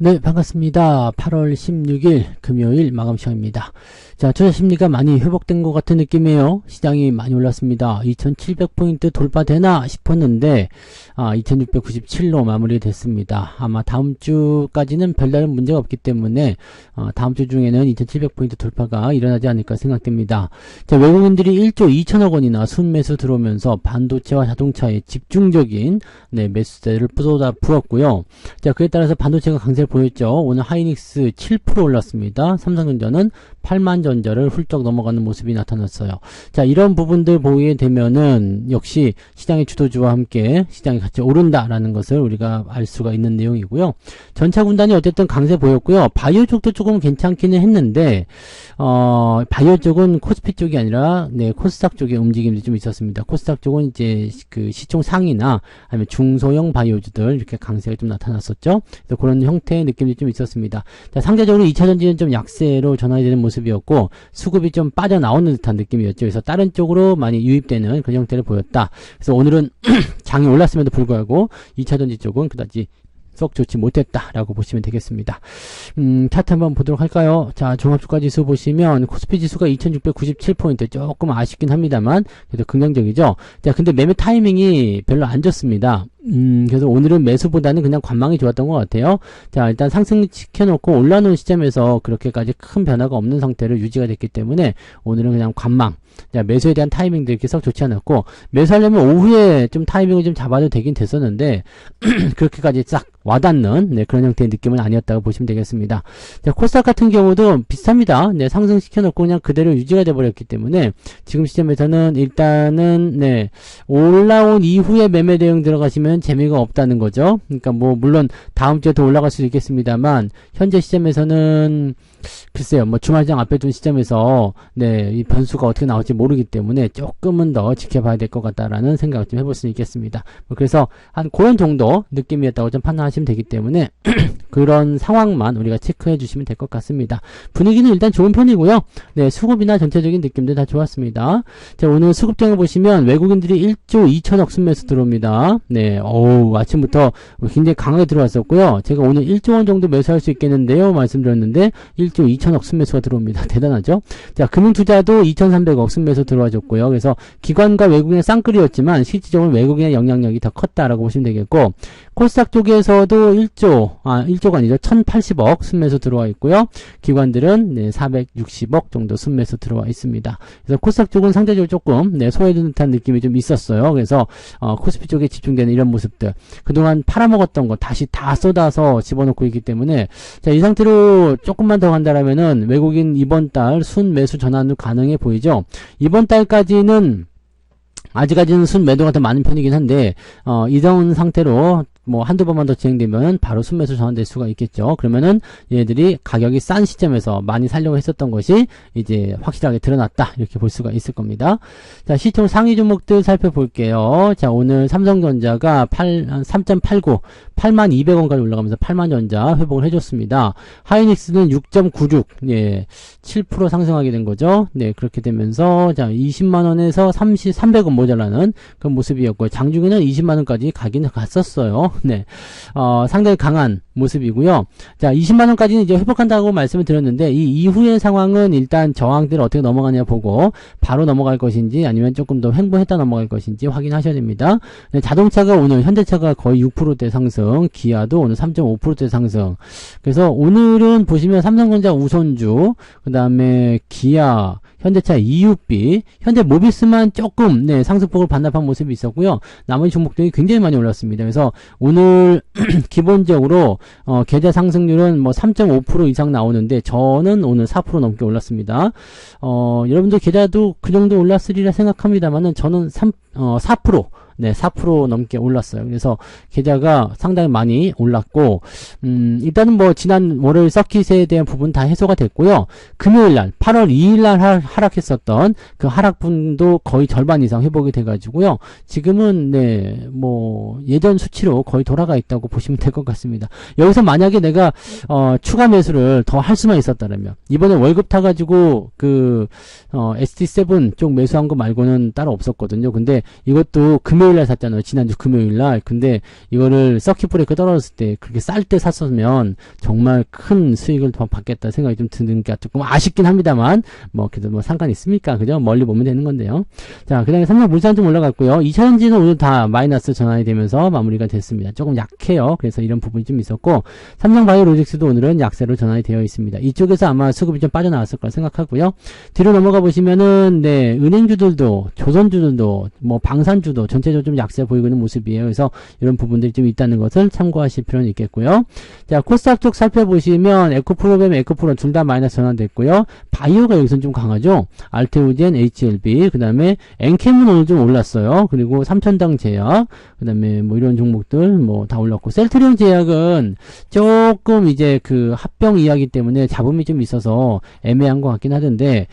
네, 반갑습니다. 8월 16일 금요일 마감 시간입니다. 자, 투자 심리가 많이 회복된 것 같은 느낌이에요. 시장이 많이 올랐습니다. 2700포인트 돌파되나 싶었는데 2697로 마무리됐습니다. 아마 다음 주까지는 별다른 문제가 없기 때문에 다음 주 중에는 2700포인트 돌파가 일어나지 않을까 생각됩니다. 자, 외국인들이 1조 2천억 원이나 순매수 들어오면서 반도체와 자동차에 집중적인 매수세를 쏟아 부었고요. 자, 그에 따라서 반도체가 강세를 보였죠. 오늘 하이닉스 7% 올랐습니다. 삼성전자는 8만전자를 훌쩍 넘어가는 모습이 나타났어요. 자, 이런 부분들 보게 되면은 역시 시장의 주도주와 함께 시장이 같이 오른다라는 것을 우리가 알 수가 있는 내용이고요. 전차 군단이 어쨌든 강세 보였고요. 바이오 쪽도 조금 괜찮기는 했는데 바이오 쪽은 코스피 쪽이 아니라 코스닥 쪽의 움직임이 좀 있었습니다. 코스닥 쪽은 이제 그 시총 상위나 아니면 중소형 바이오주들 이렇게 강세가 좀 나타났었죠. 그래서 그런 형태의 느낌이 좀 있었습니다. 자, 상대적으로 2차전지는 좀 약세로 전환이 되는 모습이었고 수급이 좀 빠져나오는 듯한 느낌이었죠. 그래서 다른 쪽으로 많이 유입되는 그런 형태를 보였다. 그래서 오늘은 장이 올랐음에도 불구하고 2차전지 쪽은 그다지 썩 좋지 못했다라고 보시면 되겠습니다. 차트 한번 보도록 할까요? 자, 종합주가 지수 보시면 코스피 지수가 2697포인트 조금 아쉽긴 합니다만 그래도 긍정적이죠. 자, 근데 매매 타이밍이 별로 안 좋습니다. 그래서 오늘은 매수보다는 그냥 관망이 좋았던 것 같아요. 자, 일단 상승시켜놓고 올라오는 시점에서 그렇게까지 큰 변화가 없는 상태로 유지가 됐기 때문에 오늘은 그냥 관망. 자, 매수에 대한 타이밍도 이렇게 썩 좋지 않았고, 매수하려면 오후에 좀 타이밍을 좀 잡아도 되긴 됐었는데, 그렇게까지 싹 와닿는, 그런 형태의 느낌은 아니었다고 보시면 되겠습니다. 자, 코스닥 같은 경우도 비슷합니다. 상승시켜놓고 그냥 그대로 유지가 돼버렸기 때문에, 지금 시점에서는 일단은, 올라온 이후에 매매 대응 들어가시면 재미가 없다는 거죠. 그러니까 뭐, 물론 다음 주에 더 올라갈 수도 있겠습니다만, 현재 시점에서는, 글쎄요, 뭐 주말장 앞에 둔 시점에서 이 변수가 어떻게 나올지 모르기 때문에 조금은 더 지켜봐야 될 것 같다라는 생각을 좀 해볼 수 있겠습니다. 그래서 한 그런 정도 느낌이었다고 좀 판단하시면 되기 때문에 그런 상황만 우리가 체크해 주시면 될 것 같습니다. 분위기는 일단 좋은 편이고요. 수급이나 전체적인 느낌도 다 좋았습니다. 자, 오늘 수급장을 보시면 외국인들이 1조 2천억 순매수 들어옵니다. 아침부터 굉장히 강하게 들어왔었고요. 제가 오늘 1조 원 정도 매수할 수 있겠는데요 말씀드렸는데 1조 2천억 순매수가 들어옵니다. 대단하죠? 자, 금융투자도 2,300억 순매수 들어와줬고요. 그래서 기관과 외국인의 쌍끌이였지만 실질적으로 외국인의 영향력이 더 컸다라고 보시면 되겠고, 코스닥 쪽에서도 1조가 아니죠. 1,080억 순매수 들어와 있고요. 기관들은 460억 정도 순매수 들어와 있습니다. 그래서 코스닥 쪽은 상대적으로 조금 소외된 듯한 느낌이 좀 있었어요. 그래서 코스피 쪽에 집중되는 이런 모습들, 그동안 팔아먹었던 거 다시 다 쏟아서 집어넣고 있기 때문에, 자, 이 상태로 조금만 더 간다라면은 외국인 이번 달 순매수 전환도 가능해 보이죠. 이번 달까지는 아직까지는 순매도가 더 많은 편이긴 한데 이런 상태로 뭐 한두 번만 더 진행되면 바로 순매수 전환될 수가 있겠죠. 그러면은 얘네들이 가격이 싼 시점에서 많이 살려고 했었던 것이 이제 확실하게 드러났다, 이렇게 볼 수가 있을 겁니다. 자, 시총 상위 종목들 살펴볼게요. 자, 오늘 삼성전자가 3.89 8200원까지 올라가면서 8만전자 회복을 해줬습니다. 하이닉스는 6.96 7% 상승하게 된 거죠. 그렇게 되면서 자, 20만원에서 300원 모자라는 그런 모습이었고요. 장중에는 20만원까지 가긴 갔었어요. 상당히 강한 모습이고요. 자, 20만원까지는 이제 회복한다고 말씀을 드렸는데, 이 이후의 상황은 일단 저항들을 어떻게 넘어가냐 보고 바로 넘어갈 것인지 아니면 조금 더 횡보했다 넘어갈 것인지 확인하셔야 됩니다. 자동차가 오늘 현대차가 거의 6%대 상승, 기아도 오늘 3.5%대 상승. 그래서 오늘은 보시면 삼성전자 우선주, 그 다음에 기아, 현대차 EUB, 현대 모비스만 조금 상승폭을 반납한 모습이 있었고요. 나머지 종목들이 굉장히 많이 올랐습니다. 그래서 오늘 기본적으로 계좌 상승률은 뭐 3.5% 이상 나오는데 저는 오늘 4% 넘게 올랐습니다. 여러분들 계좌도 그 정도 올랐으리라 생각합니다만은 저는 4% 4% 넘게 올랐어요. 그래서 계좌가 상당히 많이 올랐고, 일단은 뭐 지난 월요일 서킷에 대한 부분 다 해소가 됐고요. 금요일날 8월 2일날 하락했었던 그 하락분도 거의 절반 이상 회복이 돼가지고요. 지금은 뭐 예전 수치로 거의 돌아가 있다고 보시면 될 것 같습니다. 여기서 만약에 내가 추가 매수를 더 할 수만 있었다면, 이번에 월급 타가지고 그 ST7 쪽 매수한 거 말고는 따로 없었거든요. 근데 근데 이것도 금요일날 샀잖아요. 지난주 금요일날. 근데 이거를 서킷 브레이크 떨어졌을 때 그렇게 쌀 때 샀으면 정말 큰 수익을 더 받겠다 생각이 좀 드는 게 조금 아쉽긴 합니다만 뭐 그래도 뭐 상관이 있습니까? 그죠? 멀리 보면 되는 건데요. 자, 그 다음에 삼성물산 좀 올라갔고요. 2차전지는 오늘 다 마이너스 전환이 되면서 마무리가 됐습니다. 조금 약해요. 그래서 이런 부분이 좀 있었고, 삼성바이오로직스도 오늘은 약세로 전환이 되어 있습니다. 이쪽에서 아마 수급이 좀 빠져나왔을 거라 생각하고요. 뒤로 넘어가 보시면은, 네, 은행주들도, 조선주들도, 뭐, 방산주도 전체적으로 좀 약세 보이고 있는 모습이에요. 그래서 이런 부분들이 좀 있다는 것을 참고하실 필요는 있겠고요. 자, 코스닥 쪽 살펴보시면, 에코프로뱀, 에코프로 둘 다 마이너스 전환됐고요. 바이오가 여기서는 좀 강하죠. 알테오젠, HLB, 그 다음에 엔캠은 오늘 좀 올랐어요. 그리고 삼천당 제약, 그 다음에 뭐 이런 종목들 뭐 다 올랐고, 셀트리온 제약은 조금 이제 그 합병 이야기 때문에 잡음이 좀 있어서 애매한 것 같긴 하던데,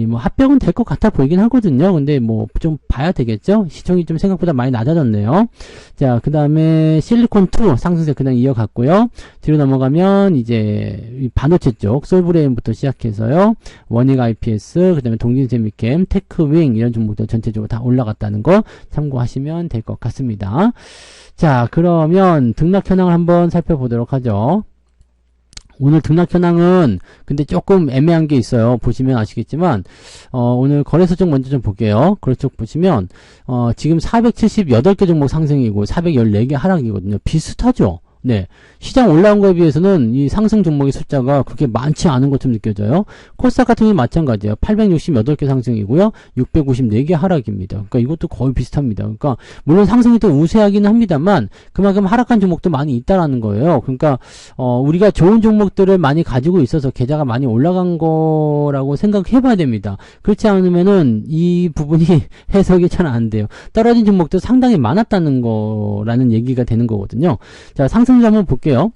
뭐 합병은 될 것 같아 보이긴 하거든요. 근데 뭐 좀 봐야 되겠죠? 시총이 좀 생각보다 많이 낮아졌네요. 자, 그 다음에 실리콘2 상승세 그냥 이어갔고요. 뒤로 넘어가면 이제 반도체 쪽, 솔브레인부터 시작해서요. 원익 IPS, 그 다음에 동진세미캠, 테크윙 이런 종목들 전체적으로 다 올라갔다는 거 참고하시면 될 것 같습니다. 자, 그러면 등락 현황을 한번 살펴보도록 하죠. 오늘 등락 현황은 근데 조금 애매한 게 있어요. 보시면 아시겠지만 오늘 거래소 쪽 먼저 좀 볼게요. 거래소 쪽 보시면 지금 478개 종목 상승이고 414개 하락이거든요. 비슷하죠? 네. 시장 올라온 거에 비해서는 이 상승 종목의 숫자가 그렇게 많지 않은 것처럼 느껴져요. 코스닥 같은 경우는 마찬가지예요. 868개 상승이고요. 654개 하락입니다. 그러니까 이것도 거의 비슷합니다. 그러니까 물론 상승이 더 우세하기는 합니다만 그만큼 하락한 종목도 많이 있다라는 거예요. 그러니까 우리가 좋은 종목들을 많이 가지고 있어서 계좌가 많이 올라간 거라고 생각해 봐야 됩니다. 그렇지 않으면은 이 부분이 해석이 잘 안 돼요. 떨어진 종목도 상당히 많았다는 거라는 얘기가 되는 거거든요. 자, 상승 한번 볼게요.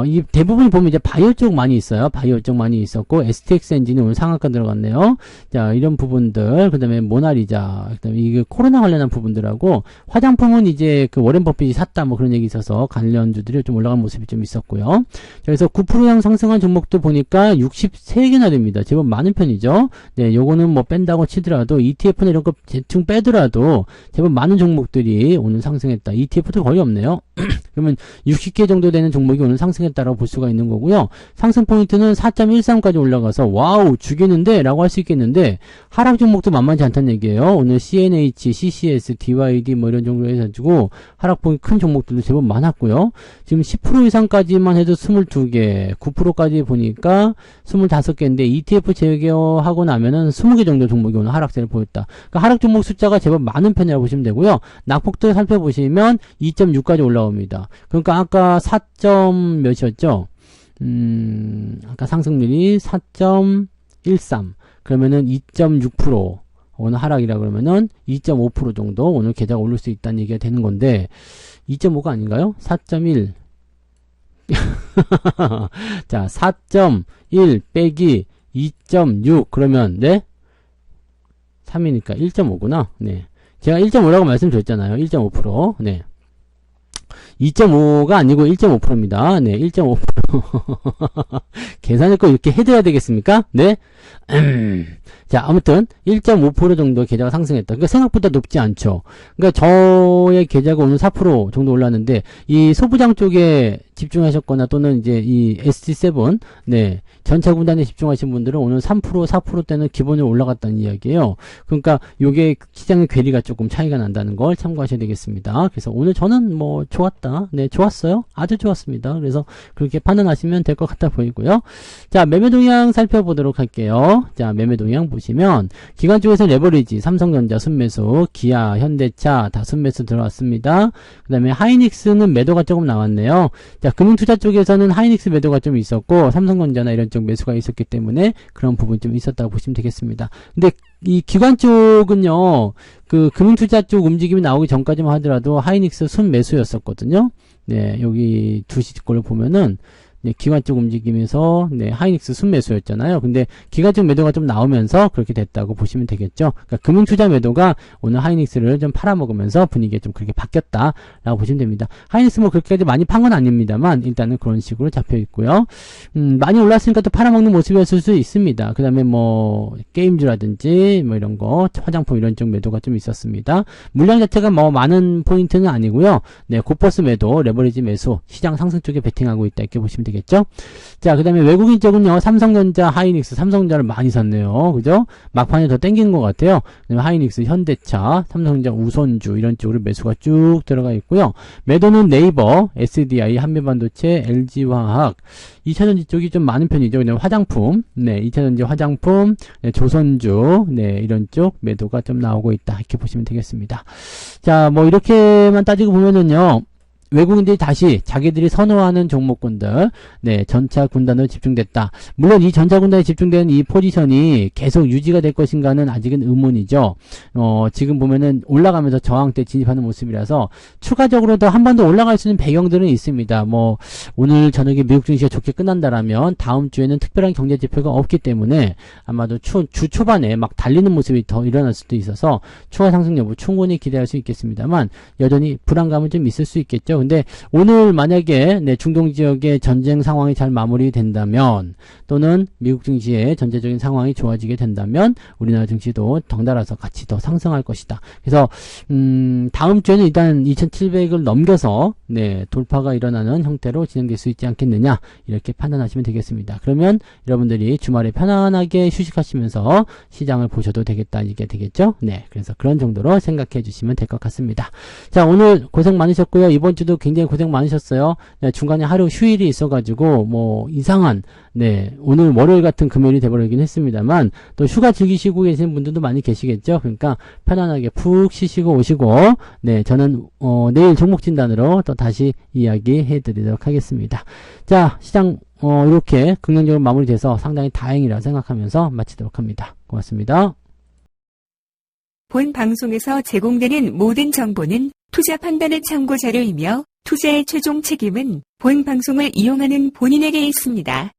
이 대부분 보면 이제 바이오 쪽 많이 있어요. 바이오 쪽 많이 있었고, STX 엔진이 오늘 상한가 들어갔네요. 자, 이런 부분들, 그 다음에 모나리자, 그 다음에 이게 코로나 관련한 부분들하고, 화장품은 이제 그 워렌 버핏이 샀다, 뭐 그런 얘기 있어서 관련주들이 좀 올라간 모습이 좀 있었고요. 자, 그래서 9%양 상승한 종목도 보니까 63개나 됩니다. 제법 많은 편이죠. 네, 요거는 뭐 뺀다고 치더라도, ETF나 이런 거 대충 빼더라도, 제법 많은 종목들이 오늘 상승했다. ETF도 거의 없네요. 그러면 60개 정도 되는 종목이 오늘 상승했다라고 볼 수가 있는 거고요. 상승 포인트는 4.13까지 올라가서 와우 죽이는데 라고 할 수 있겠는데 하락 종목도 만만치 않다는 얘기예요. 오늘 CNH, CCS, DYD 뭐 이런 종류로 해가지고 하락폭이 큰 종목들도 제법 많았고요. 지금 10% 이상까지만 해도 22개, 9%까지 보니까 25개인데 ETF 제거하고 나면은 20개 정도 종목이 오늘 하락세를 보였다. 그러니까 하락 종목 숫자가 제법 많은 편이라고 보시면 되고요. 낙폭도 살펴보시면 2.6까지 올라옵니다. 그러니까 아까 4점 몇이었죠? 아까 상승률이 4.13. 그러면은 2.6%. 오늘 하락이라 그러면은 2.5% 정도 오늘 계좌가 오를 수 있다는 얘기가 되는 건데, 2.5가 아닌가요? 4.1. 자, 4.1 빼기 2.6. 그러면, 네? 3이니까 1.5구나. 네. 제가 1.5라고 말씀드렸잖아요. 1.5%. 네. 2.5가 아니고 1.5%입니다. 네, 1.5%. 계산을 꼭 이렇게 해줘야 되겠습니까? 네. 자, 아무튼 1.5% 정도 계좌가 상승했다. 그러니까 생각보다 높지 않죠. 그러니까 저의 계좌가 오늘 4% 정도 올랐는데 이 소부장 쪽에 집중하셨거나 또는 이제 이 ST7 네 전차 군단에 집중하신 분들은 오늘 3% 4%대는 기본으로 올라갔다는 이야기예요. 그러니까 요게 시장의 괴리가 조금 차이가 난다는 걸 참고하셔야 되겠습니다. 그래서 오늘 저는 뭐 좋았다. 네, 좋았어요. 아주 좋았습니다. 그래서 그렇게 판단하시면 될 것 같아 보이고요. 자, 매매 동향 살펴보도록 할게요. 자, 매매 동향 보시면 기관 쪽에서 레버리지, 삼성전자 순매수, 기아, 현대차 다 순매수 들어왔습니다. 그 다음에 하이닉스는 매도가 조금 나왔네요. 자, 금융투자 쪽에서는 하이닉스 매도가 좀 있었고 삼성전자나 이런 쪽 매수가 있었기 때문에 그런 부분이 좀 있었다고 보시면 되겠습니다. 근데 이 기관 쪽은요, 그 금융투자 쪽 움직임이 나오기 전까지만 하더라도 하이닉스 순매수였었거든요. 네, 여기 2시 걸로 보면은 네, 기관적 움직임에서 네, 하이닉스 순매수였잖아요. 근데 기관적 매도가 좀 나오면서 그렇게 됐다고 보시면 되겠죠. 그러니까 금융투자 매도가 오늘 하이닉스를 좀 팔아먹으면서 분위기가 좀 그렇게 바뀌었다라고 보시면 됩니다. 하이닉스 뭐 그렇게까지 많이 판 건 아닙니다만 일단은 그런 식으로 잡혀 있고요. 많이 올랐으니까 또 팔아먹는 모습이었을 수 있습니다. 그 다음에 뭐 게임주라든지 뭐 이런 거 화장품 이런 쪽 매도가 좀 있었습니다. 물량 자체가 뭐 많은 포인트는 아니고요. 네, 고퍼스 매도, 레버리지 매수, 시장 상승 쪽에 베팅하고 있다 이렇게 보시면 되겠죠. 자, 그 다음에 외국인 쪽은요, 삼성전자, 하이닉스, 삼성전자를 많이 샀네요. 그죠? 막판에 더 땡기는 것 같아요. 그다음에 하이닉스, 현대차, 삼성전자, 우선주 이런 쪽으로 매수가 쭉 들어가 있고요. 매도는 네이버, SDI, 한미반도체, LG화학, 2차전지 쪽이 좀 많은 편이죠. 그다음에 화장품, 네, 2차전지 화장품, 네, 조선주, 네, 이런 쪽 매도가 좀 나오고 있다 이렇게 보시면 되겠습니다. 자, 뭐 이렇게만 따지고 보면은요. 외국인들이 다시 자기들이 선호하는 종목군들, 네, 전차 군단으로 집중됐다. 물론 이 전차 군단에 집중된 이 포지션이 계속 유지가 될 것인가는 아직은 의문이죠. 지금 보면은 올라가면서 저항대 진입하는 모습이라서 추가적으로 더 한 번 더 올라갈 수 있는 배경들은 있습니다. 뭐 오늘 저녁에 미국 증시가 좋게 끝난다라면 다음 주에는 특별한 경제 지표가 없기 때문에 아마도 주 초반에 막 달리는 모습이 더 일어날 수도 있어서 추가 상승 여부 충분히 기대할 수 있겠습니다만 여전히 불안감은 좀 있을 수 있겠죠. 근데 오늘 만약에 네, 중동 지역의 전쟁 상황이 잘 마무리된다면 또는 미국 증시의 전체적인 상황이 좋아지게 된다면 우리나라 증시도 덩달아서 같이 더 상승할 것이다. 그래서 다음 주에는 일단 2700을 넘겨서 네, 돌파가 일어나는 형태로 진행될 수 있지 않겠느냐 이렇게 판단하시면 되겠습니다. 그러면 여러분들이 주말에 편안하게 휴식하시면서 시장을 보셔도 되겠다 이게 되겠죠. 네, 그래서 그런 정도로 생각해 주시면 될 것 같습니다. 자, 오늘 고생 많으셨고요. 이번 주도 굉장히 고생 많으셨어요. 네, 중간에 하루 휴일이 있어가지고 뭐 이상한 네, 오늘 월요일 같은 금요일이 돼버리긴 했습니다만 또 휴가 즐기시고 계시는 분들도 많이 계시겠죠. 그러니까 편안하게 푹 쉬시고 오시고 네, 저는 내일 종목 진단으로 또 다시 이야기해 드리도록 하겠습니다. 자, 시장 이렇게 긍정적으로 마무리돼서 상당히 다행이라 생각하면서 마치도록 합니다. 고맙습니다. 본 방송에서 제공되는 모든 정보는 투자 판단의 참고 자료이며 투자의 최종 책임은 본 방송을 이용하는 본인에게 있습니다.